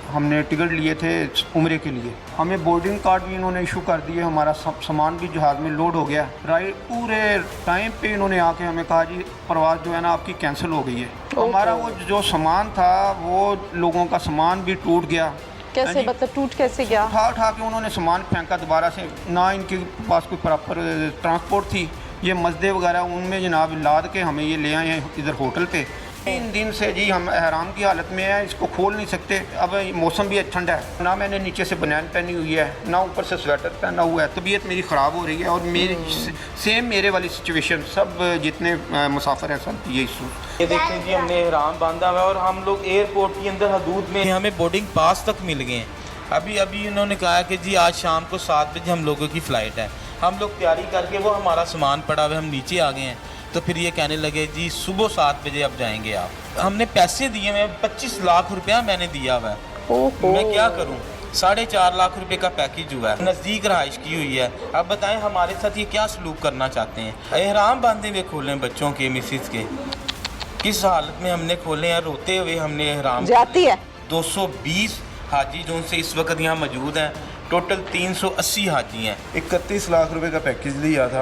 हमने टिकट लिए थे उम्रे के लिए। हमें बोर्डिंग कार्ड भी इन्होंने इशू कर दिए, हमारा सामान भी जहाज़ में लोड हो गया। राइट पूरे टाइम पे इन्होंने आके हमें कहा जी परवाज़ जो है ना आपकी कैंसिल हो गई है। हमारा वो जो सामान था वो लोगों का सामान भी टूट गया। कैसे मतलब टूट कैसे गया? उठा के उन्होंने सामान फेंका दोबारा से, ना इनके पास कोई प्रॉपर ट्रांसपोर्ट थी। ये मस्जिदें वगैरह उनमें जनाब लाद के हमें ये ले आए हैं इधर होटल पे। 3 दिन से जी हम एहराम की हालत में हैं, इसको खोल नहीं सकते। अब मौसम भी ठंडा है, ना मैंने नीचे से बनियान पहनी हुई है, ना ऊपर से स्वेटर पहना हुआ है। तबीयत मेरी ख़राब हो रही है और मेरी सेम मेरे वाली सिचुएशन सब जितने मुसाफिर हैं सब ये इशू। ये देखें जी हमने एहराम बांधा हुआ है और हम लोग एयरपोर्ट के अंदर हदूद में हमें बोर्डिंग पास तक मिल गए हैं। अभी उन्होंने कहा कि जी आज शाम को 7 बजे हम लोगों की फ़्लाइट है। हम लोग तैयारी करके वो हमारा सामान पड़ा हुआ है, हम नीचे आ गए हैं तो फिर ये कहने लगे जी सुबह 7 बजे अब जाएंगे आप। हमने पैसे दिए हुए, 25 लाख रुपया मैंने दिया हुआ है। मैं क्या करूं? 4.5 लाख रुपए का पैकेज हुआ है, नज़दीक रहाइश की हुई है। अब बताएं हमारे साथ ये क्या सलूक करना चाहते हैं? एहराम बांधे हुए खोले बच्चों के, मिसिस के, किस हालत में हमने खोले हैं, रोते हुए हमने एहराम जाती है। 220 हाजी जो उनसे इस वक्त यहाँ मौजूद हैं, टोटल 380 हाजी हैं। 31 लाख रुपए का पैकेज लिया था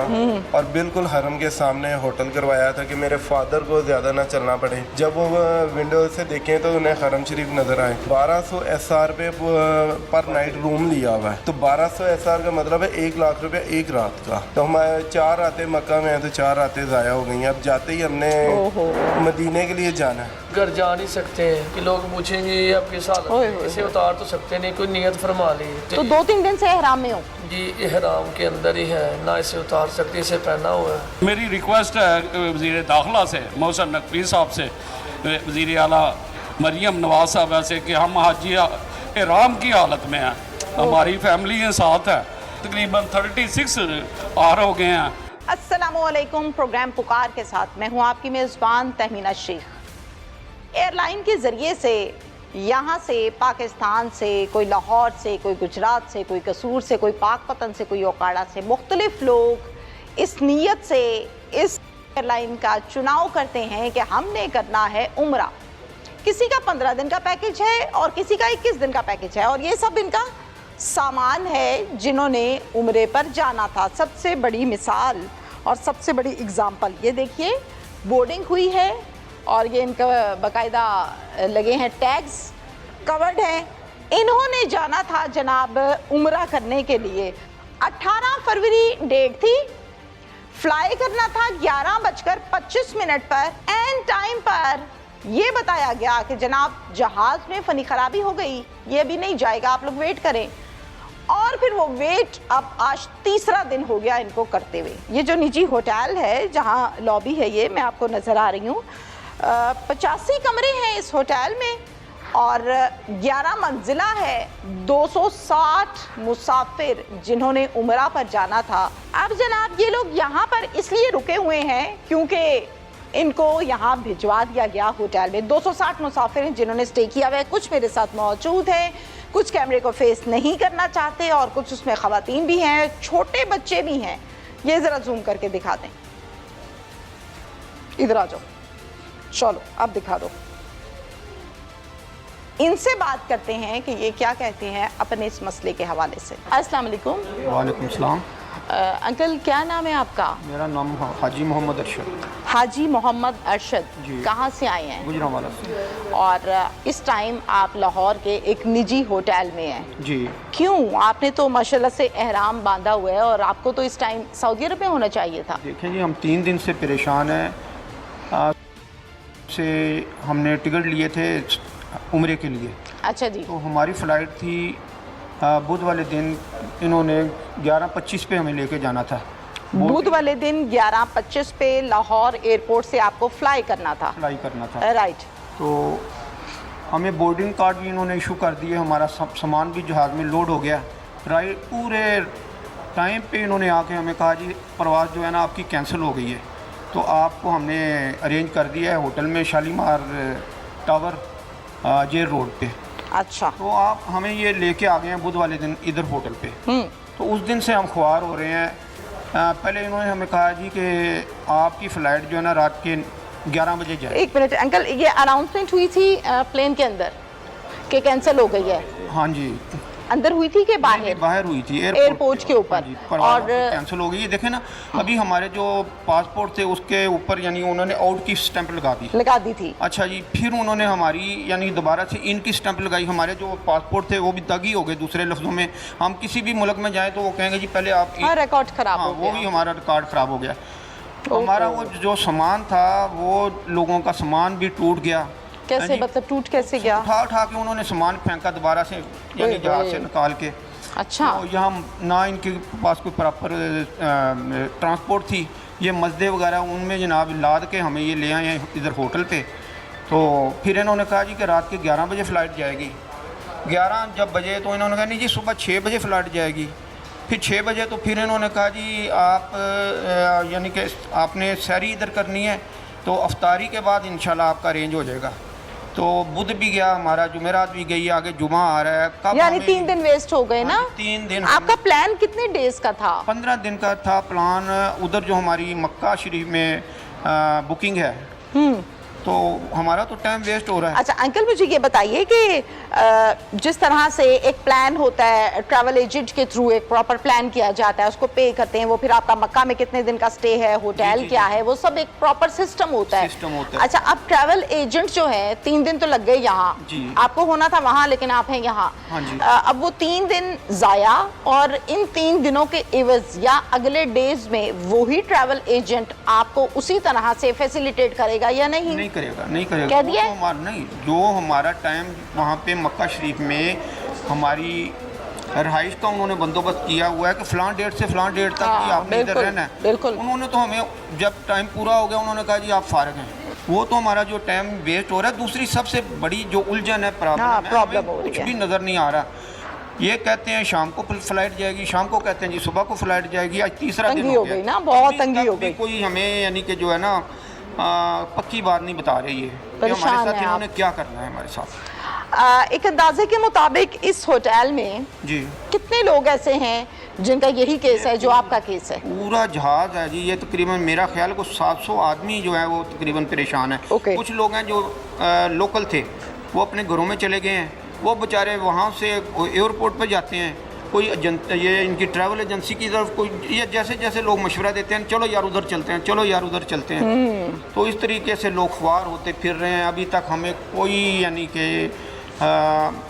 और बिल्कुल हरम के सामने होटल करवाया था कि मेरे फादर को ज़्यादा ना चलना पड़े। जब वो विंडो से देखें तो उन्हें हरम शरीफ नज़र आए। 1200 SR पे पर नाइट रूम लिया हुआ है, तो 1200 SR का मतलब है 1 लाख रुपया एक रात का। तो हमारे 4 रातें मक्का में हैं तो 4 रातें ज़ाया हो गई हैं। अब जाते ही हमने मदीने के लिए जाना है। घर जा नहीं सकते हैं कि लोग पूछेंगे ये आपके साथ इसे उतार तो सकते नहीं, कोई नियत फरमा ली। तो 2-3 दिन से एहराम में हो? जी एहराम के अंदर ही है, ना इसे उतार सकते, इसे पहना हुआ है। मेरी रिक्वेस्ट है वज़ीर दाखिला से, मोहसिन नकवी साहब से, वज़ीर आला मरियम नवाज साहब से कि हम हाजी एहराम की हालत में हैं, हमारी फैमिली के साथ है, तकरीबन 36 आर हो गए हैं। अस्सलामुअलैकुम, प्रोग्राम पुकार के साथ मैं हूँ आपकी मेज़बान तहमीना शेख। एयरलाइन के ज़रिए से यहाँ से पाकिस्तान से, कोई लाहौर से, कोई गुजरात से, कोई कसूर से, कोई पाकपतन से, कोई ओकाड़ा से, मुख्तलिफ लोग इस नीयत से इस एयरलाइन का चुनाव करते हैं कि हमने करना है उम्रा। किसी का 15 दिन का पैकेज है और किसी का 21 दिन का पैकेज है और ये सब इनका सामान है जिन्होंने उम्रे पर जाना था। सबसे बड़ी मिसाल और सबसे बड़ी एग्ज़ाम्पल ये देखिए, बोर्डिंग हुई है और ये इनका बाकायदा लगे हैं टैग्स, कवर्ड हैं। इन्होंने जाना था जनाब उम्रा करने के लिए। 18 फरवरी डेट थी, फ्लाई करना था 11:25 पर। एंड टाइम पर ये बताया गया कि जनाब जहाज़ में फ़नी ख़राबी हो गई, ये अभी नहीं जाएगा, आप लोग वेट करें। और फिर वो वेट अब आज 3रा दिन हो गया इनको करते हुए। ये जो निजी होटल है जहाँ लॉबी है, ये मैं आपको नज़र आ रही हूँ, 85 कमरे हैं इस होटल में और 11 मंजिला है। 260 मुसाफिर जिन्होंने उम्रा पर जाना था। अब जनाब ये लोग यहाँ पर इसलिए रुके हुए हैं क्योंकि इनको यहाँ भिजवा दिया गया होटल में। 260 मुसाफिर हैं जिन्होंने स्टे किया हुआ है। कुछ मेरे साथ मौजूद हैं, कुछ कैमरे को फेस नहीं करना चाहते और कुछ उसमें ख़वातीन भी हैं, छोटे बच्चे भी हैं। ये ज़रा जूम करके दिखा दें, इधर आ जाओ, चलो अब दिखा दो। इनसे बात करते हैं कि ये क्या कहते हैं अपने इस मसले के हवाले से। अस्सलाम वालेकुम। वालेकुम सलाम। अंकल क्या नाम है आपका? मेरा नाम हाजी मोहम्मद अरशद। हाजी मोहम्मद अरशद, कहाँ से आए हैं? गुजरांवाला से। और इस टाइम आप लाहौर के एक निजी होटल में हैं जी। क्यों? आपने तो माशाल्लाह से एहराम बांधा हुआ है और आपको तो इस टाइम सऊदी अरब में होना चाहिए था। देखें जी हम 3 दिन से परेशान हैं। से हमने टिकट लिए थे उम्रे के लिए। अच्छा जी। तो हमारी फ़्लाइट थी बुध वाले दिन, इन्होंने 11:25 पे हमें लेके जाना था। बुध वाले दिन 11:25 पे लाहौर एयरपोर्ट से आपको फ्लाई करना था। राइट। तो हमें बोर्डिंग कार्ड भी इन्होंने इशू कर दिए, हमारा सामान भी जहाज़ में लोड हो गया। राइट पूरे टाइम पे इन्होंने आके हमें कहा जी परवाज़ जो है ना आपकी कैंसिल हो गई है, तो आपको हमने अरेंज कर दिया है होटल में शालीमार टावर जेल रोड पे। अच्छा। तो आप हमें ये लेके आ गए हैं बुध वाले दिन इधर होटल पे। तो उस दिन से हम ख्वार हो रहे हैं। पहले इन्होंने हमें कहा जी कि आपकी फ़्लाइट जो है ना रात के 11 बजे जाए। 1 मिनट अंकल, ये अनाउंसमेंट हुई थी प्लेन के अंदर कि कैंसिल हो गई है? हाँ जी, अंदर हुई थी कि बाहर? बाहर हुई थी एयरपोर्ट के ऊपर। और कैंसिल हो गई है। देखें ना, अभी हमारे जो पासपोर्ट थे उसके ऊपर यानी उन्होंने आउट की स्टैंप लगा दी थी। अच्छा जी, फिर उन्होंने हमारी यानी दोबारा से इनकी स्टैंप लगाई। हमारे जो पासपोर्ट थे वो भी दागी हो गए। दूसरे लफ्ज़ों में, हम किसी भी मुल्क में जाएँ तो वो कहेंगे जी पहले आप रिकॉर्ड खराब हो गया। वो भी हमारा रिकॉर्ड ख़राब हो गया। हमारा वो जो सामान था वो लोगों का सामान भी टूट गया। कैसे, मतलब टूट कैसे गया? उठा के उन्होंने सामान फेंका दोबारा से, यानी जहाज से निकाल के। अच्छा। तो यहाँ ना इनके पास कोई प्रॉपर ट्रांसपोर्ट थी। ये मस्जिदें वगैरह उनमें जनाब लाद के हमें ये ले आए हैं इधर होटल पे। तो फिर इन्होंने कहा जी कि रात के 11 बजे फ़्लाइट जाएगी। 11 जब बजे तो इन्होंने कहा नहीं जी सुबह 6 बजे फ़्लाइट जाएगी। फिर 6 बजे तो फिर इन्होंने कहा जी आप यानी कि आपने सैरी इधर करनी है तो अफ्तारी के बाद इंशाल्लाह आपका अरेंज हो जाएगा। तो बुध भी गया हमारा, जुमेरात भी गई, आगे जुमा आ रहा है। कब यानी 3 दिन वेस्ट हो गए ना? 3 दिन। आपका प्लान कितने डेज का था? 15 दिन का था प्लान। उधर जो हमारी मक्का शरीफ में बुकिंग है, तो हमारा तो टाइम वेस्ट हो रहा है। अच्छा अंकल, मुझे ये बताइए कि जिस तरह से एक प्लान होता है, ट्रैवल एजेंट के थ्रू एक प्रॉपर प्लान किया जाता है, उसको पे करते हैं, वो फिर आपका मक्का में कितने दिन का स्टे है, होटल क्या है, वो सब एक प्रॉपर सिस्टम होता है। अच्छा, अब ट्रैवल एजेंट जो है 3 दिन तो लग गए यहाँ, आपको होना था वहाँ लेकिन आप हैं यहाँ। अब वो 3 दिन जाया, और इन 3 दिनों के एवज या अगले डेज में वही ट्रैवल एजेंट आपको उसी तरह से फैसिलिटेट करेगा या नहीं? नहीं करेगा। कह दिया? जो हमारा टाइम वहाँ पे मक्का शरीफ में हमारी रहाइश का उन्होंने बंदोबस्त किया हुआ है कि फ़लाँ डेट से फ़लाँ डेट तक ही आपने इधर रहना है। बिल्कुल। उन्होंने तो हमें जब टाइम पूरा हो गया उन्होंने कहा जी आप फारिग हैं। वो तो हमारा जो टाइम वेस्ट हो रहा है। दूसरी सबसे बड़ी जो उलझन है, प्रॉब्लम है, कुछ भी नज़र नहीं आ रहा। ये कहते हैं शाम को फ्लाइट जाएगी, शाम को कहते हैं जी सुबह को फ्लाइट जाएगी। आज तीसरा दिन हो गई ना, बहुत तंगी हो गई। कोई हमें यानी कि जो है ना पक्की बात नहीं बता रही है कि हमारे साथ इन्होंने क्या करना है हमारे साथ। एक अंदाजे के मुताबिक इस होटल में जी कितने लोग ऐसे हैं जिनका यही केस है जो आपका केस है? पूरा जहाज है जी, ये तकरीबन मेरा ख्याल को 700 आदमी जो है वो तकरीबन परेशान है। कुछ लोग हैं जो लोकल थे, वो अपने घरों में चले गए हैं। वो बेचारे वहाँ से एयरपोर्ट पर जाते हैं, कोई ये इनकी ट्रैवल एजेंसी की तरफ कोई ये जैसे जैसे लोग मशवरा देते हैं चलो यार उधर चलते हैं, चलो यार उधर चलते हैं, तो इस तरीके से लोग ख्वार होते फिर रहे हैं। अभी तक हमें कोई यानी कि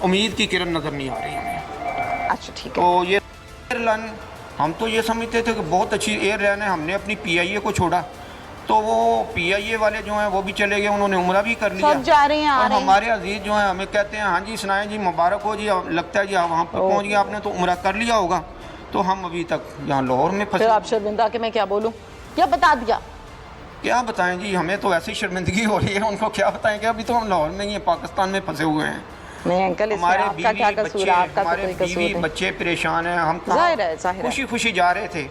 उम्मीद की किरण नज़र नहीं आ रही हमें। अच्छा ठीक है। तो ये एयरलाइन हम तो ये समझते थे कि बहुत अच्छी एयरलाइन है। हमने अपनी PIA को छोड़ा तो वो PIA वाले जो हैं वो भी चले गए, उन्होंने उम्रा भी कर लिया। सब जा रहे हैं, और हमारे अजीज जो हैं हमें कहते हैं हाँ जी सुनाएं जी, मुबारक हो जी, लगता है जी आप वहाँ पर पहुँच गए, आपने तो उम्रा कर लिया होगा। तो हम अभी तक यहाँ लाहौर में फंसे। आप शर्मिंदा कि मैं क्या बोलूँ, क्या बता दिया? क्या बताएं जी, हमें तो ऐसी शर्मिंदगी हो रही है, उनको क्या बताएं कि अभी तो हम लाहौर में ही पाकिस्तान में फंसे हुए हैं। नहीं अंकल, हमारे आपका क्या कसूर है? आपका तो कोई कसूर नहीं। बच्चे परेशान हैं। हम खुशी खुशी जा रहे थे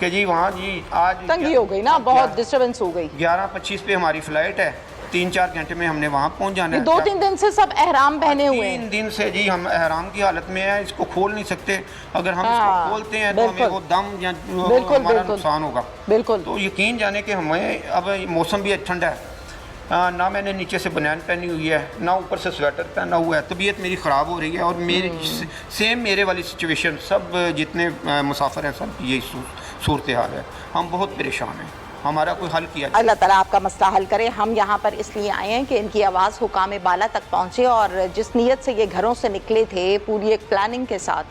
कि जी वहाँ जी आज तंगी हो गई ना, बहुत डिस्टर्बेंस हो गई। 11:25 पे हमारी फ़्लाइट है, 3-4 घंटे में हमने वहाँ पहुँच जाना है। 2-3 दिन से सब एहराम पहने हुए हैं। 3 दिन से जी हम एहराम की हालत में हैं, इसको खोल नहीं सकते। अगर हम इसको खोलते हैं तो हमें वो दम या हमारा नुकसान होगा। बिल्कुल। तो यकीन जाने कि हमें अब मौसम भी ठंडा है, ना मैंने नीचे से बनियान पहनी हुई है, ना ऊपर से स्वेटर पहना हुआ है। तबीयत मेरी ख़राब हो रही है और मेरी सेम मेरे वाली सिचुएशन सब जितने मुसाफिर हैं सब यही सूरत हाल है। हम बहुत परेशान हैं, हमारा कोई हल किया। अल्लाह ताला आपका मसला हल करे। हम यहाँ पर इसलिए आए हैं कि इनकी आवाज़ हुकाम बाला तक पहुँचे, और जिस नीयत से ये घरों से निकले थे पूरी एक प्लानिंग के साथ,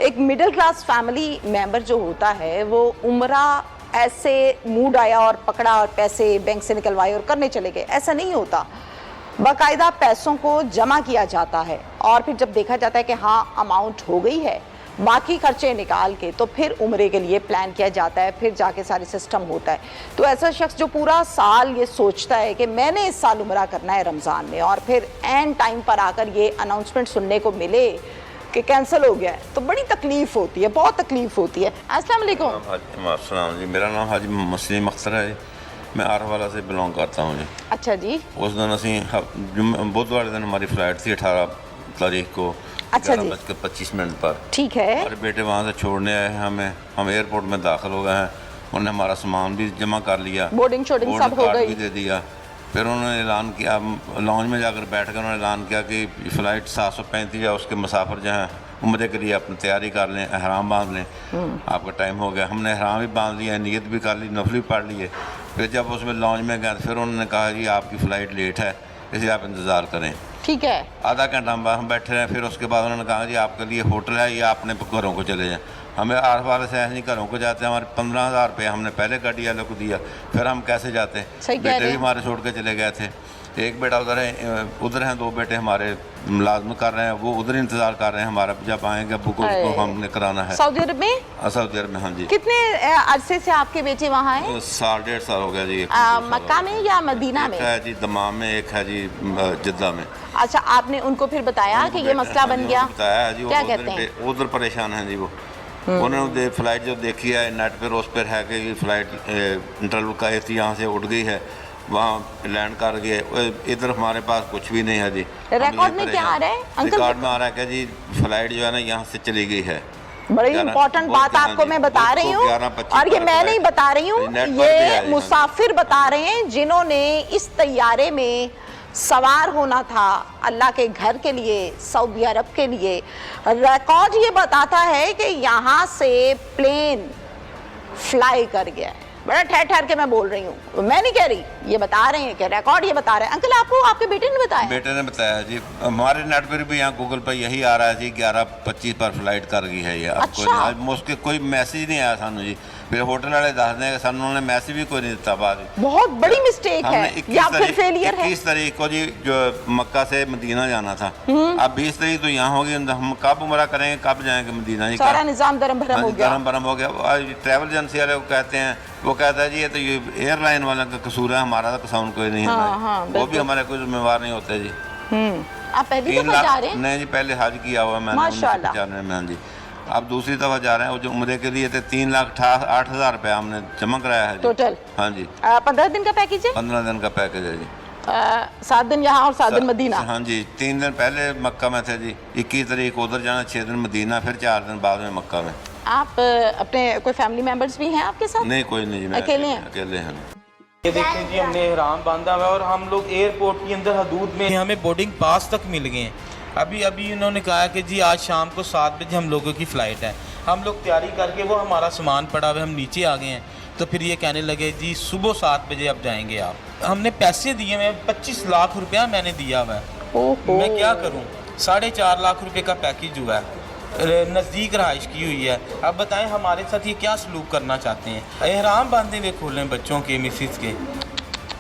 एक मिडिल क्लास फैमिली मेंबर जो होता है वो उम्रा ऐसे मूड आया और पकड़ा और पैसे बैंक से निकलवाए और करने चले गए, ऐसा नहीं होता। बाकायदा पैसों को जमा किया जाता है और फिर जब देखा जाता है कि हाँ अमाउंट हो गई है, बाकी खर्चे निकाल के तो फिर उम्रे के लिए प्लान किया जाता है, फिर जाके सारे सिस्टम होता है। तो ऐसा शख्स जो पूरा साल ये सोचता है कि मैंने इस साल उम्रा करना है रमज़ान में, और फिर एंड टाइम पर आकर ये अनाउंसमेंट सुनने को मिले कि कैंसिल हो गया है, तो बड़ी तकलीफ होती है, बहुत तकलीफ होती है। अस्सलाम वालेकुम। अस्सलाम जी, मेरा नाम हाजी मुस्लिम अख्तर है, मैं आरवाला से बिलोंग करता हूँ जी। अच्छा जी। उस दिन असी बुधवार दिन हमारी फ़्लाइट थी 18 तारीख को। अच्छा जी। 11:25 पर। ठीक है। हमारे बेटे वहाँ से छोड़ने आए हैं हमें, हम एयरपोर्ट में दाखिल हो गए हैं, उन्होंने हमारा सामान भी जमा कर लिया, बोर्डिंग शोर्डिंग सब हो गई, भी दे दिया। फिर उन्होंने ऐलान किया, लॉन्च में जाकर बैठ कर उन्होंने ऐलान किया कि फ़्लाइट 735 या उसके मुसाफिर जो हैं उम्रे के लिए अपनी तैयारी कर लें, एहराम बांध लें, आपका टाइम हो गया। हमने एहराम भी बांध लिया, नियत भी कर ली, नफल भी पढ़ लिए। फिर जब उसमें लॉन्च में गए फिर उन्होंने कहा जी आपकी फ़्लाइट लेट है, इसलिए आप इंतज़ार करें। ठीक है, आधा घंटा हम बैठे रहे। फिर उसके बाद उन्होंने कहा जी आपके लिए होटल है या अपने घरों को चले जाएँ। हमें आस-पास से ऐसे नहीं, घरों को जाते हैं, हमारे 15,000 रुपये हमने पहले गाड़ी वालों को दिया, फिर हम कैसे जाते हैं? सही कह बेटे रहे भी हैं। हमारे छोड़ के चले गए थे, एक बेटा उधर है, उधर हैं 2 बेटे हमारे मुलाजमत कर रहे हैं, वो उधर इंतज़ार कर रहे हैं हमारा जब आएंगे अब्बू को, उसको हमने कराना है। सऊदी अरब में सऊदी अरब में, हाँ जी। कितने अरसे से आपके बेटे वहाँ हैं? 1.5 साल हो गया जी। मक्का में या मदीना में? एक है जी दमाम में, एक है जी जिद्दा में। अच्छा, आपने उनको फिर बताया कि ये मसला बन गया? बताया जी, क्या कहते हैं? उधर परेशान हैं जी वो। उन्होंने फ़्लाइट जो देखी है नेट पर, उस पर है कि फ़्लाइट इंटरव्यू का थी, यहाँ से उड़ गई है, वहाँ लैंड कर गए। इधर हमारे पास कुछ भी नहीं है जी। रिकॉर्ड में क्या आ रहा है अंकल? रिकॉर्ड में आ रहा है कि जी फ़्लाइट जो है ना यहाँ से चली गई है। बड़ी इम्पोर्टेंट बात आपको मैं बता रही हूँ, और ये मैं नहीं बता रही हूँ, ये मुसाफिर बता रहे हैं जिन्होंने इस तैयारे में सवार होना था अल्लाह के घर के लिए, सऊदी अरब के लिए। रिकॉर्ड ये बताता है कि यहाँ से प्लेन फ्लाई कर गया है। बड़ा ठहर ठहर के मैं बोल रही हूँ, मैं नहीं कह रही, ये बता रहे हैं कि रिकॉर्ड ये बता रहे हैं। अंकल आपको आपके बेटे ने बताया? बेटे ने बताया जी, हमारे नेट पर भी यहाँ गूगल पर यही आ रहा है जी 11:25 पर फ्लाइट कर गई है ये। अच्छा। उसके कोई मैसेज नहीं आया सानू जी। फिर होटल वाले दस दें, सानू उन्होंने मैसेज भी कोई नहीं दिता बाद। बहुत बड़ी मिस्टेक है या फिर फेलियर है। 21 तारीख को जी जो मक्का से मदीना जाना था, अब 20 तारीख तो यहाँ होगी, हम कब उम्रा करेंगे, कब जाएंगे मदीना जी? सारा निजाम दरम भरम हो गया। दरम भरम हो गया। ट्रैवल एजेंसी वाले को कहते हैं, वो कहता है जी ये तो ये एयरलाइन वालों का कसूर है, हमारा तो कसूर कोई नहीं है। वो भी हमारे कोई जिम्मेवार नहीं होते जी। आप पहली दफा जा रहे हैं? नहीं जी, पहले हज किया हुआ मैंने 1995 में। हाँ जी, अब दूसरी दफा जा रहे हैं। वो जो उम्रे के लिए थे 3,08,000 रुपये हमने जमा कराया है टोटल। हाँ जी। 15 दिन का पैकेज है? 15 दिन का पैकेज है जी। 7 दिन यहाँ और 7 दिन मदीना। हाँ जी, 3 दिन पहले मक्का में थे जी, 21 तारीख उधर जाना, 6 दिन मदीना, फिर 4 दिन बाद में मक्का में। आप अपने कोई फैमिली मेंबर्स भी हैं आपके साथ? नहीं, कोई नहीं जी, मैं अकेले हैं? अकेले हैं। ये देखें जी, हमने एहराम बांधा हुआ है और हम लोग एयरपोर्ट के अंदर हदूद में, हमें बोर्डिंग पास तक मिल गए हैं। अभी उन्होंने कहा कि जी आज शाम को 7 बजे हम लोगों की फ़्लाइट है। हम लोग तैयारी करके, वो हमारा सामान पड़ा हुआ है, हम नीचे आ गए हैं, तो फिर ये कहने लगे जी सुबह 7 बजे अब जाएंगे आप। हमने पैसे दिए, मैं 25 लाख रुपया मैंने दिया हुआ है, मैं क्या करूँ? 4.5 लाख रुपये का पैकेज हुआ है, नज़दीक रहाइश की हुई है। अब बताएं हमारे साथ ये क्या सलूक करना चाहते हैं? एहराम बांधे हुए खोलें बच्चों के, मिसिस के,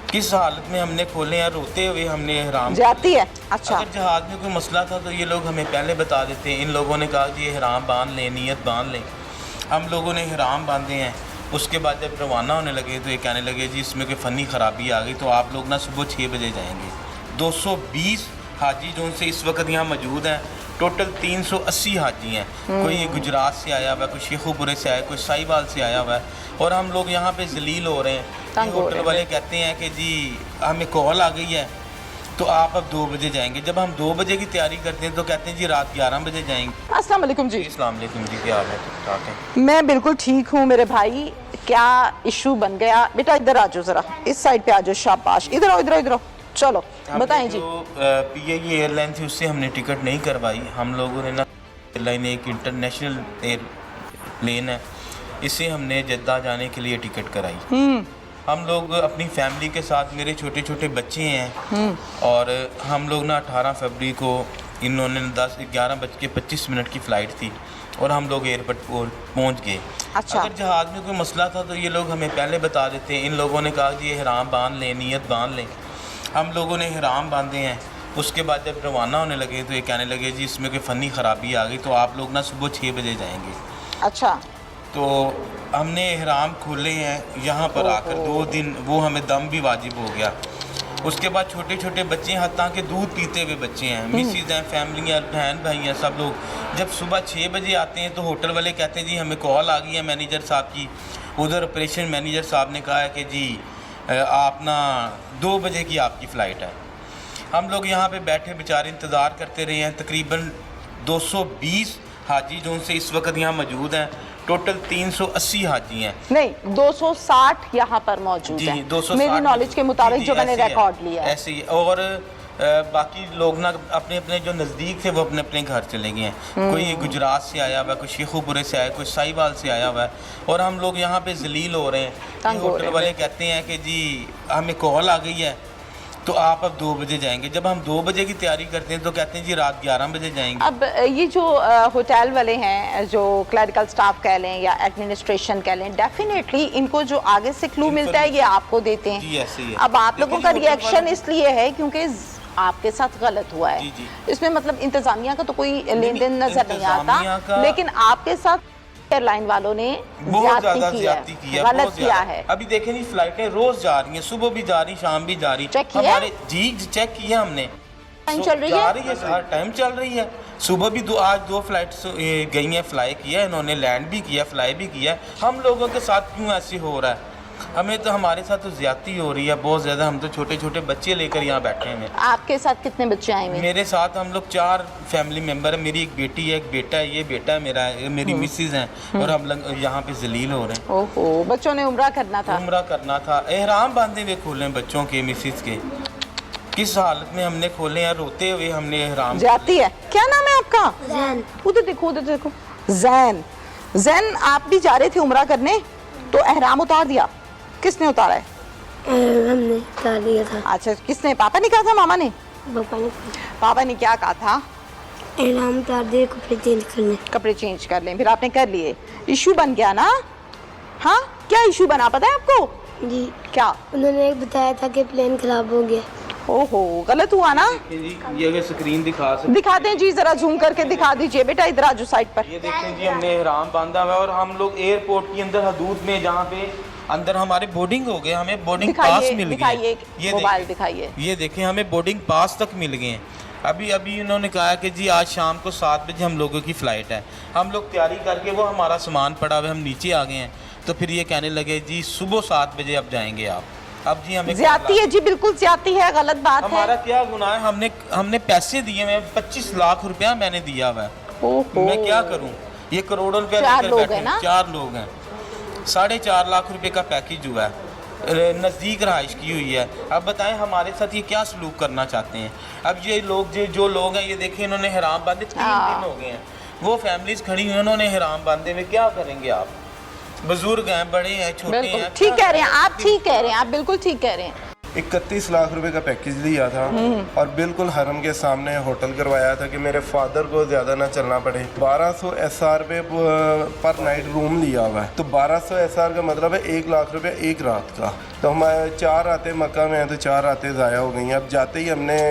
किस हालत में हमने खोले हैं, रोते हुए हमने एहराम जाती है। अच्छा, अगर जहाज में कोई मसला था तो ये लोग हमें पहले बता देते हैं। इन लोगों ने कहा जी एहराम बांध लें, नियत बांध लें। हम लोगों ने एहराम बांधे हैं, उसके बाद जब रवाना होने लगे तो ये कहने लगे जी इसमें कोई फ़नी ख़राबी आ गई, तो आप लोग ना सुबह 6 बजे जाएंगे। 220 हाजी जो उनसे इस वक्त यहाँ मौजूद हैं, टोटल 380 हाजी हैं। कोई गुजरात से आया हुआ है, कोई शेखुपुरे से आया, कोई साहिवाल से आया हुआ है, और हम लोग यहाँ पे जलील हो रहे हैं। होटल वाले कहते हैं कि जी हमें कॉल आ गई है तो आप अब 2 बजे जाएंगे। जब हम 2 बजे की तैयारी करते हैं तो कहते हैं जी रात 11 बजे जाएंगे। अस्सलाम वालेकुम जी। अस्सलाम वालेकुम जी, क्या हाल है? ठीक ठाक है? मैं बिल्कुल ठीक हूँ मेरे भाई। क्या इशू बन गया? बेटा इधर आ जाओ, जरा इस साइड पे आ जाओ, शाबाश, इधर आओ, इधर आओ, चलो बताएं जी। जो PIE एयरलाइन थी उससे हमने टिकट नहीं करवाई। हम लोगों ने ना, एयरलाइन एक इंटरनेशनल एयरप्लेन है, इससे हमने जद्दा जाने के लिए टिकट कराई। हम लोग अपनी फैमिली के साथ, मेरे छोटे छोटे बच्चे हैं, और हम लोग ना 18 फरवरी को, इन्होंने 11:25 की फ़्लाइट थी और हम लोग एयरपोर्ट पहुंच गए। अच्छा। अगर जहाज़ में कोई मसला था तो ये लोग हमें पहले बता देते हैं। इन लोगों ने कहा जी एहराम बांध लें, नियत बांध लें। हम लोगों ने एहराम बांधे हैं। उसके बाद जब रवाना होने लगे तो ये कहने लगे जी इसमें कोई फ़नी ख़राबी आ गई, तो आप लोग ना सुबह 6 बजे जाएंगे। अच्छा, तो हमने एहराम खोले हैं यहाँ पर आकर 2 दिन, वो हमें दम भी वाजिब हो गया। उसके बाद छोटे छोटे बच्चे हैं, हत्ता के दूध पीते हुए बच्चे हैं, मिसिज हैं, फैमिली हैं, बहन भाई हैं, सब लोग। जब सुबह 6 बजे आते हैं तो होटल वाले कहते हैं जी हमें कॉल आ गई है मैनेजर साहब की। उधर ऑपरेशन मैनेजर साहब ने कहा है कि जी आप ना 2 बजे की आपकी फ़्लाइट है। हम लोग यहाँ पे बैठे बेचारे इंतज़ार करते रहे हैं। तकरीबन 220 हाजी जो उनसे इस वक्त यहाँ मौजूद हैं, टोटल 380 हाजी हैं। नहीं, 260 यहाँ पर मौजूद जी, है 260 मेरी नॉलेज के मुताबिक, जी, जो मैंने ऐसे ही रिकॉर्ड लिया है। ऐसे ही। और बाकी लोग ना अपने अपने जो नज़दीक थे वो अपने अपने घर चले गए हैं। कोई गुजरात से आया हुआ है, कोई शेखुपुरे से आया, कोई साहिवाल से आया हुआ है, और हम लोग यहाँ पे जलील हो रहे हैं। तंग हो होटल रहे वाले कहते हैं कि जी हमें कॉल आ गई है तो आप अब 2 बजे जाएंगे। जब हम 2 बजे की तैयारी करते हैं तो कहते हैं जी रात 11 बजे जाएंगे। अब ये जो होटल वाले हैं, जो क्लरिकल स्टाफ कह लें या एडमिनिस्ट्रेशन कह लें, डेफिनेटली इनको जो आगे से क्लू मिलता है ये आपको देते हैं। जी, ऐसे ही है। अब आप लोगों का लेकिन होटल रिएक्शन वाले- इसलिए है क्योंकि आपके साथ गलत हुआ है। जी, जी। इसमें मतलब इंतजामिया का तो कोई लेन देन नजर नहीं इंतजामिया आता, का- लेकिन आपके साथ एयरलाइन वालों ने बहुत ज्यादा ज्यादती की है, गलत बहुत किया ज्यादा। है। अभी देखें जी फ्लाइटें रोज जा रही हैं, सुबह भी जा रही, शाम भी जा रही। चेक किया? हमारे जी चेक किया हमने। टाइम चल रही जा है? रही है, हर टाइम चल रही है। सुबह भी आज दो फ्लाइट्स गई हैं, फ्लाई किया है इन्होंने, लैंड भी किया, फ्लाई भी किया है। हम लोगों के साथ क्यों ऐसे हो रहा है? हमें तो हमारे साथ तो ज्यादती हो रही है बहुत ज़्यादा। हम तो छोटे छोटे बच्चे लेकर यहाँ बैठे हैं। आपके साथ कितने बच्चे आए हुए हैं? मेरे साथ हम लोग 4 फैमिली मेंबर हैं। मेरी एक बेटी है, एक बेटा है, ये बेटा है मेरा, मेरी मिसेज हैं, और हम लोग यहाँ पे जलील हो रहे हैं। ओहो, बच्चों ने उम्रा करना था। उम्रा करना था, एहराम बांधे हुए खोले बच्चों के, मिसेज के। किस हालत में हमने खोले हैं, रोते हुए हमने एहराम। जाती है। क्या नाम है आपका? जैन। उधर देखो, उधर देखो। जैन, जैन आप भी जा रहे थे उम्रा करने तो एहराम उतार दिया? किसने उतारा है? हमने उतार दिया था। अच्छा, किसने? पापा ने कहा था, मामा ने? पापा ने। पापा ने क्या कहा था? एहराम उतार दिए, कपड़े चेंज करने। कपड़े चेंज कर लें, फिर आपने कर लिए। इशू बन गया ना? हाँ, क्या इशू बना पता है आपको? जी। क्या? उन्होंने एक बताया था कि प्लेन खराब हो गया। ओहो, गलत हुआ ना? ये अगर स्क्रीन दिखा सकते, दिखाते हैं जी, जरा जूम करके दिखा दीजिए बेटा, इधर आजो साइड पर। ये देखें जी हमने एहराम बांधा हुआ है, और हम लोग एयरपोर्ट के अंदर हदूद में जहाँ पे अंदर हमारे बोर्डिंग हो गए, हमें बोर्डिंग पास मिल गए। दिखाइए, ये मोबाइल दिखाइए। ये देखें हमें बोर्डिंग पास तक मिल गए हैं। अभी उन्होंने कहा कि जी आज शाम को 7 बजे हम लोगों की फ़्लाइट है। हम लोग तैयारी करके, वो हमारा सामान पड़ा हुआ है, हम नीचे आ गए हैं, तो फिर ये कहने लगे जी सुबह 7 बजे अब जाएंगे आप। अब जी हमें ज्यादती है जी, बिल्कुल ज्यादती है, गलत बात है। हमारा क्या गुनाह है? हमने पैसे दिए, मैं 25 लाख रुपया मैंने दिया हुआ है। ओहो। मैं क्या करूं? ये करोड़ों रुपया 4 लेकर लोग बैठे हैं ना? 4 लोग हैं। 4.5 लाख रुपए का पैकेज हुआ है, नज़दीक रहाइश की हुई है। अब बताएं हमारे साथ ये क्या सलूक करना चाहते हैं? अब ये लोग जो लोग हैं, ये देखें इन्होंने हराम बांधे 3 दिन हो गए हैं। वो फैमिलीज खड़ी हुई, उन्होंने हराम बांधे हुए, क्या करेंगे आप? बुजुर्ग हैं, बड़े हैं, छोटे बिल्कुल हैं। ठीक कह रहे हैं आप, ठीक कह रहे हैं आप, बिल्कुल ठीक कह रहे हैं। 31 लाख रुपए का पैकेज लिया था, और बिल्कुल हरम के सामने होटल करवाया था कि मेरे फादर को ज़्यादा ना चलना पड़े। 1200 SR पे पर नाइट रूम लिया हुआ है, तो 1200 SR का मतलब है 1 लाख रुपए एक रात का। तो हम 4 रातें मक्का में हैं, तो 4 रातें ज़ाया हो गई हैं। अब जाते ही हमने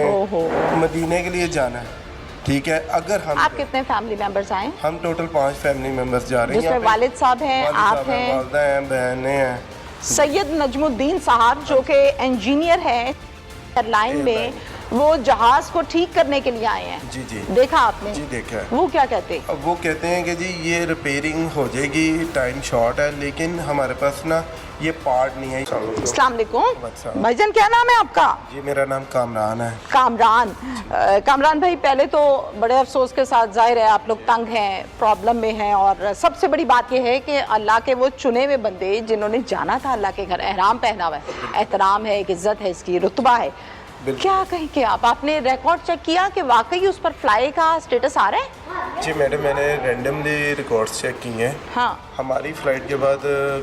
मदीने के लिए जाना है, ठीक है। अगर हम आप कितने फैमिली मेंबर्स आए? हम टोटल 5 फैमिली मेंबर्स जा रहे हैं। जिसमें वालिद साहब हैं, आप हैं, वालिदा हैं, बहनें हैं। सैयद नजमुद्दीन साहब जो कि इंजीनियर हैं एयरलाइन में, वो जहाज को ठीक करने के लिए आए हैं। जी जी देखा आपने? जी देखा है। वो क्या कहते? अब वो कहते हैं कि जी ये रिपेयरिंग हो जाएगी, टाइम शॉर्ट है, लेकिन हमारे पास ना ये पार्ट नहीं है। अस्सलाम वालेकुम भाईजान, क्या नाम है आपका? जी मेरा नाम कामरान है। कामरान। कामरान भाई, पहले तो बड़े अफसोस के साथ जाहिर है आप लोग तंग हैं, प्रॉब्लम में हैं, और सबसे बड़ी बात यह है कि अल्लाह के वो चुने हुए बंदे जिन्होंने जाना था अल्लाह के घर, एहराम पहना हुआ है, एहतराम है, एक इज्जत है, इसकी रुतबा है। क्या कहें कि आपने रिकॉर्ड चेक किया कि वाकई उस पर फ्लाई का स्टेटस आ रहा है? जी मैडम, मैंने रैंडमली रिकॉर्ड्स चेक किए हैं। हाँ, हमारी फ़्लाइट के बाद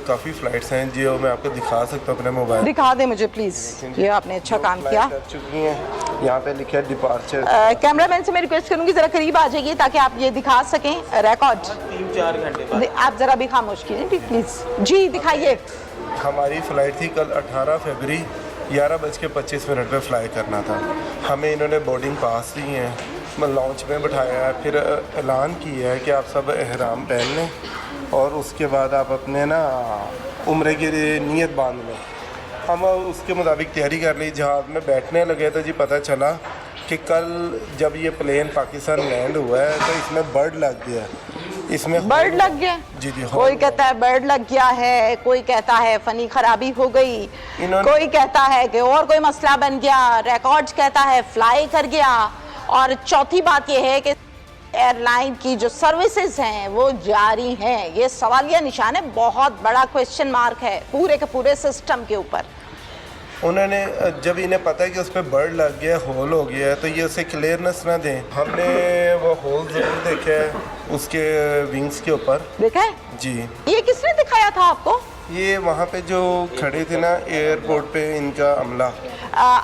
काफ़ी फ़्लाइट्स हैं जो मैं आपको दिखा सकता हूँ अपने मोबाइल। दिखा दे मुझे प्लीज़, ये आपने अच्छा काम किया। चुकी हैं, यहाँ पे लिखा है डिपार्चर। कैमरामैन से मैं रिक्वेस्ट करूंगी ज़रा करीब आ जाइए ताकि आप ये दिखा सकें रिकॉर्ड। 3-4 घंटे बाद आप ज़रा भी खामोश कीजिए प्लीज़। जी दिखाइए। हमारी फ़्लाइट थी कल 18 फरवरी 11:25 पे फ्लाई करना था। हमें इन्होंने बोर्डिंग पास दी हैं, लॉन्च में बिठाया है, फिर ऐलान किया है कि आप सब एहराम पहन लें और उसके बाद आप अपने ना उम्रे की नीयत बांध लें। हम उसके मुताबिक तैयारी कर ली, जहाज़ में बैठने लगे तो जी पता चला कि कल जब ये प्लेन पाकिस्तान लैंड हुआ है तो इसमें बर्ड लग गया। इसमें बर्ड लग गया? जी जी। कोई कहता है बर्ड लग गया है, कोई कहता है फनी खराबी हो गई, कोई कहता है कि और कोई मसला बन गया, रिकॉर्ड्स कहता है फ्लाई कर गया, और चौथी बात यह है कि एयरलाइन की जो सर्विसेज हैं वो जारी हैं, ये सवालिया निशान है, बहुत बड़ा क्वेश्चन मार्क है पूरे के पूरे सिस्टम के ऊपर। उन्होंने जब इन्हें पता है कि उस पर बर्ड लग गया, होल हो गया है, तो ये उसे क्लियरनेस ना दें। हमने वो होल जरूर देखे है उसके विंग्स के ऊपर। देखा है जी, ये किसने दिखाया था आपको? ये वहाँ पे जो खड़े थे ना एयरपोर्ट पे, इनका अमला।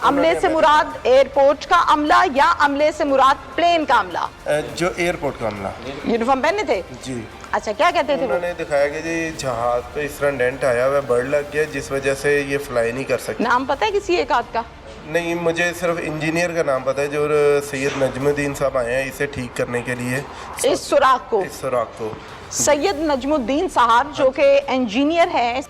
अमले से मुराद एयरपोर्ट का अमला या अमले से मुराद प्लेन का अमला? जो एयरपोर्ट का अमला। यूनिफॉर्म पहने थे? जी। अच्छा, क्या कहते थे वो? उन्होंने दिखाया कि जी जहाज पे इस तरह डेंट आया हुआ, बर्ड लग गया, जिस वजह से ये फ्लाई नहीं कर सकते। नाम पता है किसी एक आध का? नहीं, मुझे सिर्फ इंजीनियर का नाम पता है, जो सैयद नजमुद्दीन साहब आए हैं इसे ठीक करने के लिए इस सुराख को। इस सुराख को सैयद नजमुद्दीन साहब जो कि इंजीनियर हैं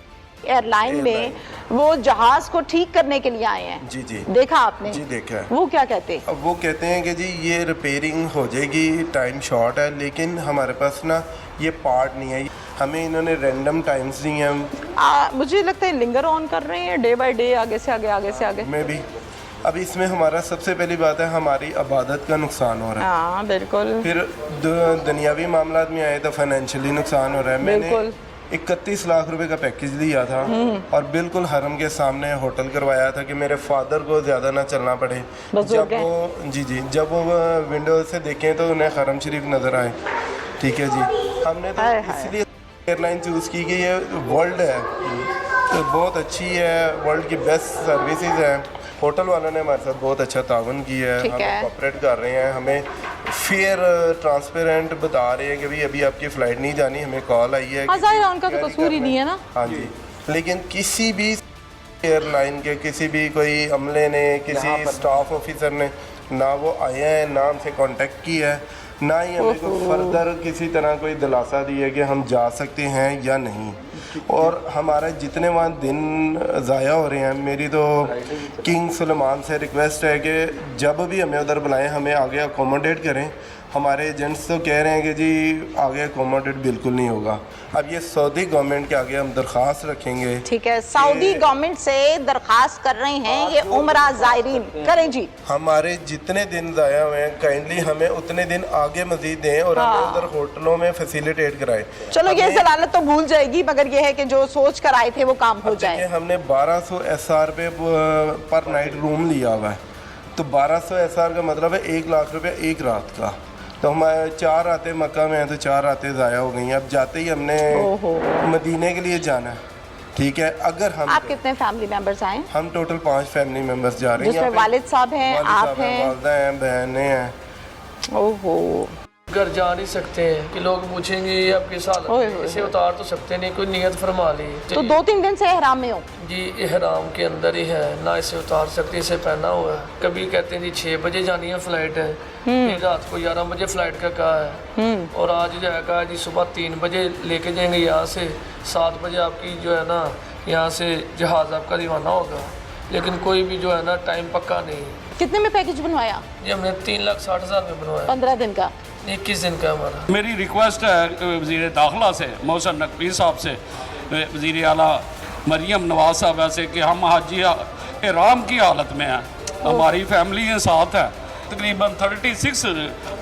एयरलाइन में, वो जहाज को ठीक करने के लिए आए हैं। जी जी, देखा आपने? जी देखा है। वो क्या कहते हैं? अब वो कहते हैं कि जी ये रिपेयरिंग हो जाएगी, टाइम शॉर्ट है, लेकिन हमारे पास ना ये पार्ट नहीं है। हमें इन्होंने रैंडम टाइम्स दी हैं। मुझे लगता है लिंगर ऑन कर रहे हैं डे बाय डे, आगे से आगे, आगे से आगे। मैं भी अब इसमें हमारा सबसे पहली बात है, हमारी आबादत का नुकसान हो रहा है। हाँ बिल्कुल। फिर दुनियावी मामला में आए तो फाइनेंशियली नुकसान हो रहा है। मैंने 31 लाख रुपए का पैकेज लिया था और बिल्कुल हरम के सामने होटल करवाया था कि मेरे फादर को ज़्यादा ना चलना पड़े। जब वो जब वो विंडो से देखें तो उन्हें हरम शरीफ नज़र आए। ठीक है जी, हमने तो इसलिए एयरलाइन चूज़ की कि ये वर्ल्ड है, तो बहुत अच्छी है, वर्ल्ड की बेस्ट सर्विसेज हैं। होटल वालों ने हमारे साथ बहुत अच्छा ताउन किया है, हम कोऑपरेट कर रहे हैं, हमें फेयर ट्रांसपेरेंट बता रहे हैं कि भाई अभी आपकी फ़्लाइट नहीं जानी, हमें कॉल आई है। उनका तो कसूर ही नहीं है ना। हाँ जी, लेकिन किसी भी एयरलाइन के किसी भी कोई अमले ने, किसी स्टाफ ऑफिसर ने ना वो आए हैं, ना हमसे कांटेक्ट किया है, ना ही हमें कोई फर्दर किसी तरह कोई दिलासा दी है कि हम जा सकते हैं या नहीं। और हमारे जितने वहाँ दिन ज़ाया हो रहे हैं, मेरी तो किंग सुलेमान से रिक्वेस्ट है कि जब भी हमें उधर बुलाएं हमें आगे अकोमोडेट करें। हमारे एजेंट्स तो कह रहे हैं कि जी आगे अकोमोडेट बिल्कुल नहीं होगा। अब ये सऊदी गवर्नमेंट के आगे हम दरख्वास्त रखेंगे। ठीक है, सऊदी गवर्नमेंट से दरख्वास्त कर रहे हैं ये उमरा ज़ायरीन करें जी। हमारे जितने दिन ज़ाया हुए हैं काइंडली हमें उतने दिन आगे मजीद दें और हमें उधर होटलों में फैसिलिटेट कराएं। चलो ये जलालत तो भूल जाएगी, मगर ये है कि जो सोच कर आए थे वो काम हो जाए। हमने 1200 SR पे पर नाइट रूम लिया हुआ है, तो 1200 SR का मतलब है 1 लाख रुपये एक रात का। तो हम 4 रातें मक्का में हैं तो 4 रातें ज़ाया हो गई। अब जाते ही हमने मदीने के लिए जाना है। ठीक है, अगर हम आप कितने फैमिली मेंबर्स आए? हम टोटल 5 फैमिली मेंबर्स जा रहे हैं, जिसमें वालिद साहब हैं, आप हैं, वालिदा हैं, बहनें हैं। ओहो, घर जा नहीं सकते हैं कि लोग पूछेंगे ये आपके साथ इसे उतार तो सकते नहीं, कोई नियत फरमा ली तो 2-3 दिन से एहराम में हो? जी, एहराम के अंदर ही है ना, इसे उतार सकते, इसे पहना हुआ है। कभी कहते हैं जी 6 बजे जानी है फ़्लाइट है, फिर रात को 11 बजे फ़्लाइट का कहा है, और आज जो है कहा जी सुबह 3 बजे लेके जाएंगे यहाँ से, 7 बजे आपकी जो है ना यहाँ से जहाज़ आपका रवाना होगा, लेकिन कोई भी जो है ना टाइम पक्का नहीं। कितने में पैकेज बनवाया? जी हमने 3,60,000 में बनवाया। 15 दिन का? 21 दिन का हमारा। मेरी रिक्वेस्ट है वज़ीर दाखिला से, मोहसिन नकवी साहब से, वज़ीर आला मरियम नवाज साहब से कि हम हाजी एहराम की हालत में हैं, हमारी फैमिली के साथ है, तकरीबन 36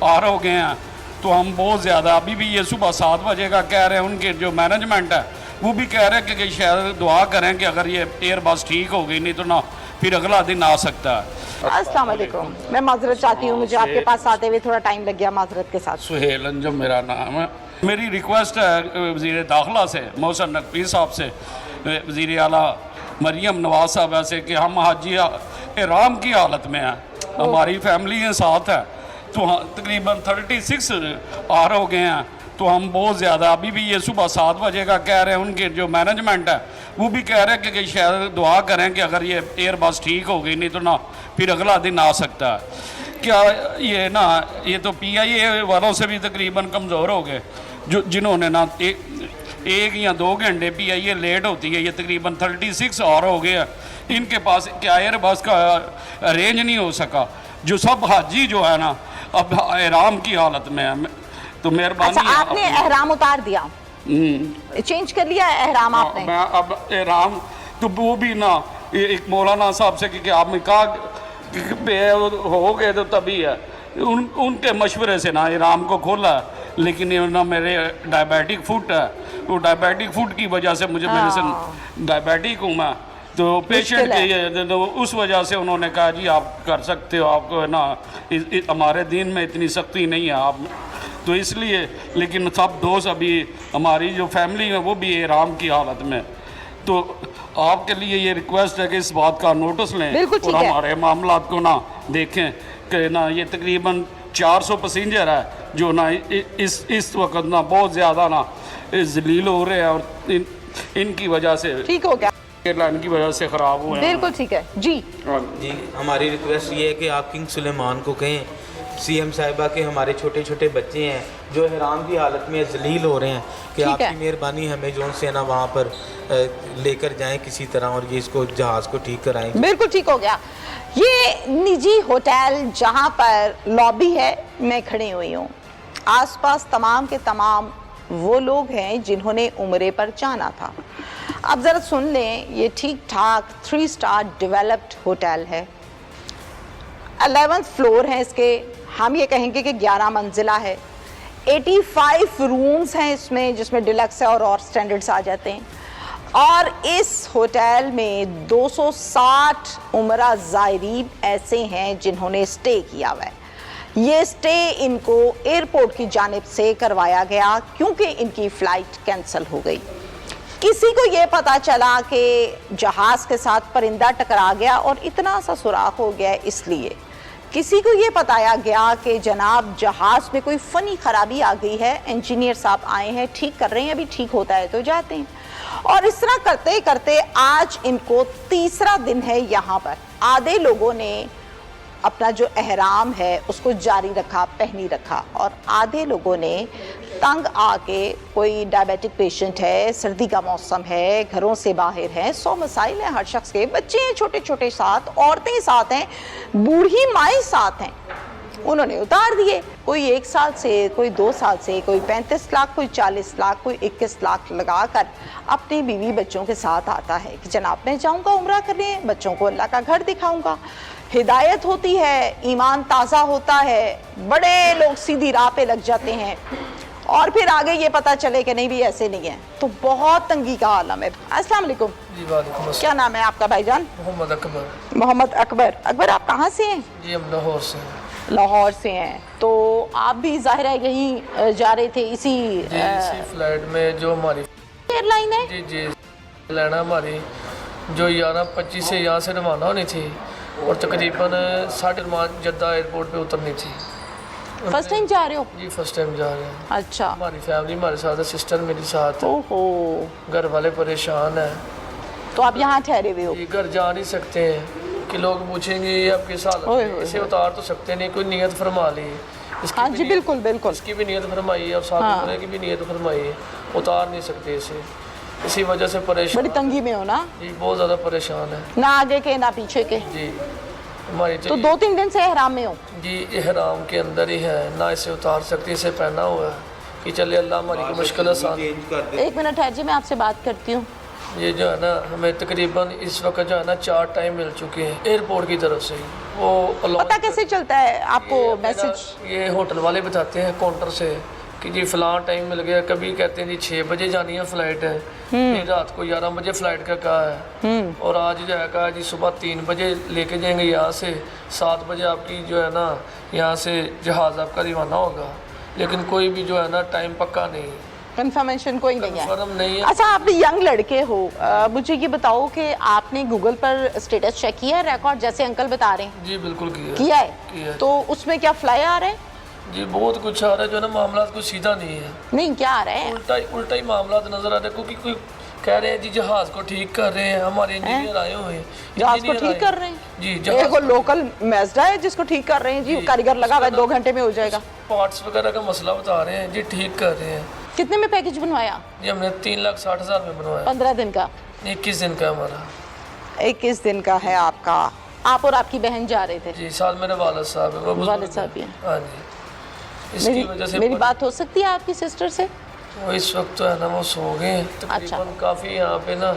आर हो गए हैं, तो हम बहुत ज़्यादा अभी भी ये सुबह 7 बजे का कह रहे हैं। उनके जो मैनेजमेंट है वो भी कह रहे हैं कि शायद दुआ करें कि अगर ये एयर बस ठीक हो गई, नहीं तो ना फिर अगला दिन आ सकता है। अस्सलाम वालेकुम, मैं माजरत चाहती हूँ, मुझे आपके पास आते हुए थोड़ा टाइम लग गया, माजरत के साथ। सुहेल अंजम मेरा नाम है। मेरी रिक्वेस्ट है वज़ीर दाखिला से, मोहसिन नकवी साहब से, वज़ीर आला मरियम नवाज साहब से कि हम हाजी एहराम की हालत में हैं, हमारी फैमिली के साथ है, तो तकरीबन 36 आर हो गए हैं, तो हम बहुत ज़्यादा अभी भी ये सुबह 7 बजे का कह रहे हैं। उनके जो मैनेजमेंट है वो भी कह रहे हैं कि शायद दुआ करें कि अगर ये एयर बस ठीक हो गई, नहीं तो ना फिर अगला दिन आ सकता है। क्या ये ना ये तो PIA वालों से भी तकरीबन कमज़ोर हो गए, जो जिन्होंने ना एक या 2 घंटे PIA लेट होती है, ये तकरीबन 36 आवर हो गया, इनके पास क्या एयर बस का अरेंज नहीं हो सका। जो सब हाजी जो है ना अब एहराम की हालत में है, तो मेहरबानी। अच्छा, आपने एहराम उतार दिया, चेंज कर लिया एहराम आपने? मैं अब एहराम तो वो भी ना एक मौलाना साहब से कि आप में कहा पे हो गए तो तभी है, उनके मशवरे से ना इहराम को खोला, लेकिन ये ना मेरे डायबिटिक फुट है, वो डायबिटिक फुट की वजह से मुझे मेरे से डायबिटिक हूँ मैं, तो पेशेंट के ये तो उस वजह से उन्होंने कहा जी आप कर सकते हो, आपको है ना हमारे दीन में इतनी सख्ती नहीं है आप, तो इसलिए। लेकिन सब दोस्त अभी हमारी जो फैमिली है वो भी इहराम की हालत में, तो आपके लिए ये रिक्वेस्ट है कि इस बात का नोटिस लें और हमारे मामला को ना देखें कि ना ये तकरीबन 400 पैसेंजर है जो ना इस वक्त ना बहुत ज़्यादा ना जलील हो रहे हैं और इनकी वजह से ठीक हो गया, एयरलाइन की वजह से ख़राब हुए हैं। बिल्कुल ठीक है जी। जी हमारी रिक्वेस्ट ये है कि आप किंग सुलेमान को कहें, सीएम साहिबा के हमारे छोटे छोटे बच्चे हैं जो इहराम की हालत में जलील हो रहे हैं कि आपकी मेहरबानी हमें जो से ना वहाँ पर लेकर जाएं किसी तरह और ये इसको जहाज़ को ठीक कराएं। बिल्कुल ठीक हो गया। ये निजी होटल जहाँ पर लॉबी है, मैं खड़ी हुई हूँ, आसपास तमाम के तमाम वो लोग हैं जिन्होंने उम्रे पर जाना था। अब ज़रा सुन लें, ये ठीक ठाक 3 स्टार डेवलप्ड होटल है, 11th फ्लोर है इसके, हम ये कहेंगे कि 11 मंजिला है, 85 रूम्स हैं इसमें, जिसमें डिलक्स है और स्टैंडर्ड्स आ जाते हैं। और इस होटल में 260 उम्रा ज़ायरीन ऐसे हैं जिन्होंने स्टे किया हुआ है। ये स्टे इनको एयरपोर्ट की जानिब से करवाया गया क्योंकि इनकी फ़्लाइट कैंसिल हो गई। किसी को ये पता चला कि जहाज़ के साथ परिंदा टकरा गया और इतना सा सुराख हो गया, इसलिए किसी को ये बताया गया कि जनाब जहाज़ में कोई फ़नी ख़राबी आ गई है, इंजीनियर साहब आए हैं, ठीक कर रहे हैं, अभी ठीक होता है तो जाते हैं। और इस तरह करते करते आज इनको 3रा दिन है यहाँ पर। आधे लोगों ने अपना जो एहराम है उसको जारी रखा, पहनी रखा, और आधे लोगों ने तंग आके, कोई डायबिटिक पेशेंट है, सर्दी का मौसम है, घरों से बाहर है, 100 मसाइल हैं हर शख्स के, बच्चे हैं छोटे छोटे साथ, औरतें साथ हैं, बूढ़ी माएँ साथ हैं, उन्होंने उतार दिए। कोई 1 साल से, कोई 2 साल से, कोई 35 लाख, कोई 40 लाख, कोई 21 लाख लगाकर अपने बीवी बच्चों के साथ आता है कि जनाब मैं जाऊँगा उम्रा करने, बच्चों को अल्लाह का घर दिखाऊँगा। हिदायत होती है, ईमान ताज़ा होता है, बड़े लोग सीधी राह पे लग जाते हैं और फिर आगे ये पता चले कि नहीं भी ऐसे नहीं है, तो बहुत तंगी का आलम है। अस्सलाम वालेकुम। जी वालेकुम अस्सलाम। क्या नाम है आपका भाईजान? मोहम्मद अकबर। मोहम्मद अकबर। अकबर आप कहाँ से हैं? जी हम लाहौर से हैं। लाहौर से हैं, तो आप भी ज़ाहिर है यहीं जा रहे थे इसी फ्लाइट में जो हमारी एयरलाइन है? जी लेना हमारी जो 11:25 से यहाँ से रवाना होनी थी और तकरीबन 9:30 जद्दा एयरपोर्ट पे उतरनी थी। फर्स्ट टाइम जा रहे हो? जी फर्स्ट टाइम जा रहे हैं। अच्छा। हमारी फैमिली हमारे साथ है, सिस्टर मेरे साथ है। ओहो। घर वाले परेशान हैं, तो आप यहाँ ठहरे हुए हो? घर जा नहीं सकते हैं कि लोग पूछेंगे ये आपके साथ, इसे उतार तो सकते नहीं, कोई नियत फरमा ली। हाँ जी बिल्कुल बिल्कुल। इसकी भी नियत फरमाई है और साथ उतरने की भी नियत फरमाई है, उतार नहीं सकते इसे, इसी वजह से परेशान। बड़ी तंगी में हो ना? जी बहुत ज़्यादा परेशान है, ना आगे के ना पीछे के। जी हमारी तो 2-3 दिन से एहराम में हो? जी एहराम के अंदर ही है, ना इसे उतार सकती, इसे पहना हुआ है कि चले अल्लाह हमारी को मुश्किल आसान। 1 मिनट ठहर जी, मैं आपसे बात करती हूँ। ये जो है ना हमें तकरीबन इस वक्त जो है ना 4 टाइम मिल चुके हैं एयरपोर्ट की तरफ से। वो पता कैसे चलता है आपको मैसेज? ये होटल वाले बताते हैं काउंटर से कि जी फ़लाँ टाइम मिल गया, कभी कहते हैं जी 6 बजे जानी है फ़्लाइट है, फिर रात को 11 बजे फ़्लाइट का कहा है, और आज जो है कहा जी सुबह 3 बजे लेके जाएंगे यहाँ से, 7 बजे आपकी जो है ना यहाँ से जहाज़ आपका रवाना होगा, लेकिन कोई भी जो है ना टाइम पक्का नहीं है, कंफर्मेशन कोई नहीं है। कंफर्म नहीं है। अच्छा आप यंग लड़के हो, मुझे ये बताओ कि आपने गूगल पर स्टेटस चेक किया है रिकॉर्ड, जैसे अंकल बता रहे हैं? जी बिल्कुल किया है। तो उसमें क्या फ्लाई आ रहे हैं? जी बहुत कुछ आ रहा है, जो ना मामला कुछ सीधा नहीं है। नहीं क्या आ रहे हैं? उल्टा ही मामला नजर आ रहा है, क्योंकि कोई कह रहे हैं जी जहाज को ठीक कर रहे हैं, हमारे इंजीनियर आए हुए हैं जहाज को ठीक कर रहे हैं। जी जहाज को लोकल मैजदा है जिसको ठीक कर रहे हैं जी, कारीगर लगा हुआ है, 2 घंटे में हो जाएगा। पार्ट्स वगैरह का मसला बता रहे हैं जी, ठीक कर रहे हैं। कितने में पैकेज बनवाया? जी हमने 3,60,000 में बनवाया। 15 दिन का? 21 दिन का हमारा। 21 दिन का है आपका। आप और आपकी बहन जा रहे थे? जी साथ मेरे वालिद साहब है। वालिद साहब भी हैं? हाँ जी। इसकी वजह से मेरी बात हो सकती है आपकी सिस्टर से? वो इस वक्त तो है ना वो सो गए हैं तकरीबन। अच्छा। काफ़ी यहाँ पे ना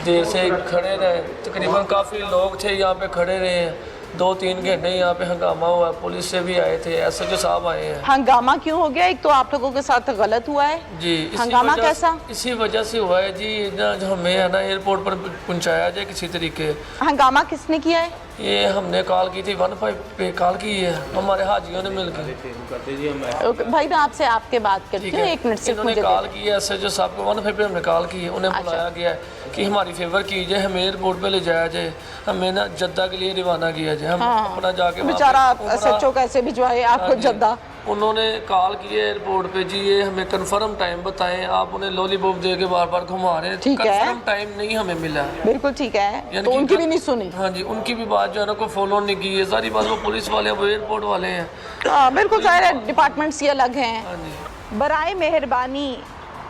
देर से खड़े रहे, तकरीबन काफ़ी लोग थे यहाँ पे खड़े रहे हैं, 2-3 घंटे यहाँ पे हंगामा हुआ, पुलिस से भी आए थे, SHO साहब आए हैं। हंगामा क्यों हो गया? एक तो आप लोगों के साथ गलत हुआ है जी, हंगामा कैसा? इसी वजह से हुआ है जी, ना जो हमें है ना एयरपोर्ट पर पहुंचाया जाए किसी तरीके। हंगामा किसने किया है? ये हमने कॉल की थी 15 पे कॉल की है हमारे हाजियों ने मिलकर। भाई मैं आपसे आपके बात करती हूँ, 1 मिनट से इन्होंने कॉल की है SHO साहब को, 15 पे हमने कॉल की है, उन्हें बुलाया गया है कि हमारी फेवर कीजिए, हमें एयरपोर्ट पे ले जाया जाए, हमें ना जद्दा के लिए रवाना किया जाए, हम अपना जाके बेचारा SHO कैसे भिजवाए आपको जद्दा? उन्होंने कॉल किया एयरपोर्ट पे, जी ये हमें कंफर्म टाइम बताएं, आप उन्हें लॉलीपॉप दे के बार बार घुमा रहे हैं, ठीक है। कंफर्म टाइम नहीं हमें मिला। बिल्कुल ठीक है, यानी तो कि उनकी भी नहीं सुनी। हाँ जी, उनकी भी बात जो है ना को फॉलो नहीं की है, सारी बात वो पुलिस वाले वो एयरपोर्ट वाले हैं। बिल्कुल जाहिर है, डिपार्टमेंट्स ही अलग हैं। हाँ जी, बराए मेहरबानी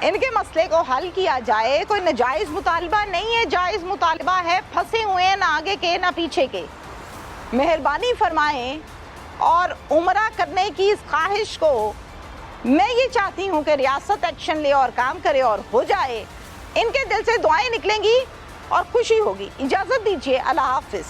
इनके मसले को हल किया जाए। कोई नाजायज़ मुतालबा नहीं है, जायज़ मुतालबा है, फंसे हुए हैं ना आगे के ना पीछे के। मेहरबानी फरमाएं और उमरा करने की इस ख्वाहिश को मैं ये चाहती हूँ कि रियासत एक्शन ले और काम करे और हो जाए। इनके दिल से दुआएं निकलेंगी और खुशी होगी। इजाज़त दीजिए, अल्लाह हाफिज़।